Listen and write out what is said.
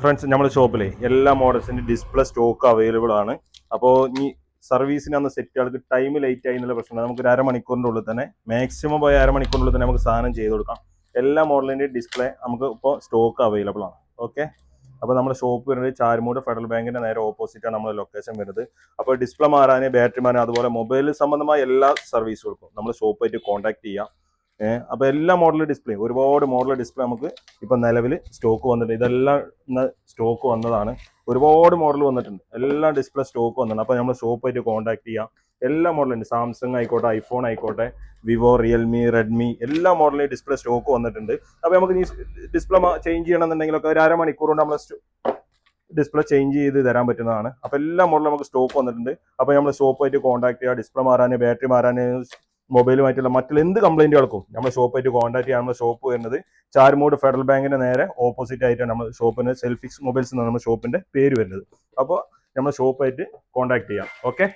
Friends, നമ്മുടെ ഷോപ്പിൽ എല്ലാ മോഡൽസിന്റെ ഡിസ്പ്ലേ സ്റ്റോക്ക് അവൈലബിൾ ആണ്. അപ്പോൾ ഈ സർവീസിന് അന്ന് സെറ്റ് ആൾക്ക് ടൈം ലേറ്റ് ആയി എന്നുള്ള പ്രശ്നം നമുക്ക് ഒരു അരമണിക്കൂറിൻ്റെ ഉള്ളിൽ തന്നെ, മാക്സിമം പോയ അരമണിക്കൂറിനുള്ളിൽ തന്നെ നമുക്ക് സാധനം ചെയ്ത് കൊടുക്കാം. എല്ലാ മോഡലിൻ്റെയും ഡിസ്പ്ലേ നമുക്ക് ഇപ്പോൾ സ്റ്റോക്ക് അവൈലബിൾ ആണ്. ഓക്കെ, അപ്പോൾ നമ്മുടെ ഷോപ്പ് വരുന്നത് ചാരുമൂട് ഫെഡറൽ ബാങ്കിന്റെ നേരെ ഓപ്പോസിറ്റാണ് നമ്മുടെ ലൊക്കേഷൻ വരുന്നത്. അപ്പോൾ ഡിസ്പ്ലേ മാറാൻ, ബാറ്ററി മാറാൻ, അതുപോലെ മൊബൈൽ സംബന്ധമായ എല്ലാ സർവീസുകൾക്കും നമ്മൾ ഷോപ്പായിട്ട് കോൺടാക്ട് ചെയ്യാം. അപ്പോൾ എല്ലാ മോഡൽ ഡിസ്പ്ലേ, ഒരുപാട് മോഡൽ ഡിസ്പ്ലേ നമുക്ക് ഇപ്പം നിലവിൽ സ്റ്റോക്ക് വന്നിട്ടുണ്ട്. ഇതെല്ലാം സ്റ്റോക്ക് വന്നതാണ്. ഒരുപാട് മോഡൽ വന്നിട്ടുണ്ട്, എല്ലാം ഡിസ്പ്ലേ സ്റ്റോക്ക് വന്നിട്ടുണ്ട്. അപ്പോൾ നമ്മൾ ഷോപ്പായിട്ട് കോൺടാക്ട് ചെയ്യാം. എല്ലാ മോഡലുണ്ട്, സാംസങ് ആയിക്കോട്ടെ, ഐഫോൺ ആയിക്കോട്ടെ, വിവോ, റിയൽമി, റെഡ്മി, എല്ലാ മോഡലിലും ഡിസ്പ്ലേ സ്റ്റോക്ക് വന്നിട്ടുണ്ട്. അപ്പോൾ നമുക്ക് ഈ ഡിസ്പ്ലേ ചേഞ്ച് ചെയ്യണമെന്നുണ്ടെങ്കിലൊക്കെ ഒരു അരമണിക്കൂർ കൊണ്ട് നമ്മൾ ഡിസ്പ്ലേ ചേഞ്ച് ചെയ്ത് തരാൻ പറ്റുന്നതാണ്. അപ്പോൾ എല്ലാ മോഡലും നമുക്ക് സ്റ്റോക്ക് വന്നിട്ടുണ്ട്. അപ്പോൾ നമ്മൾ ഷോപ്പായിട്ട് കോൺടാക്ട് ചെയ്യുക. ഡിസ്പ്ലേ മാറാൻ, ബാറ്ററി മാറാൻ, മൊബൈലുമായിട്ടുള്ള മറ്റുള്ള എന്ത് കംപ്ലൈന്റുകൾക്കും നമ്മൾ ഷോപ്പായിട്ട് കോൺടാക്ട് ചെയ്യാൻ. നമ്മുടെ ഷോപ്പ് വരുന്നത് ചാരുമൂട് ഫെഡറൽ ബാങ്കിന്റെ നേരെ ഓപ്പോസിറ്റ് ആയിട്ടാണ് നമ്മൾ ഷോപ്പിന് സെൽഫിക്സ് മൊബൈൽസ് എന്നാണ് നമ്മുടെ ഷോപ്പിന്റെ പേര് വരുന്നത്. അപ്പോൾ നമ്മൾ ഷോപ്പായിട്ട് കോൺടാക്ട് ചെയ്യാം. ഓക്കെ.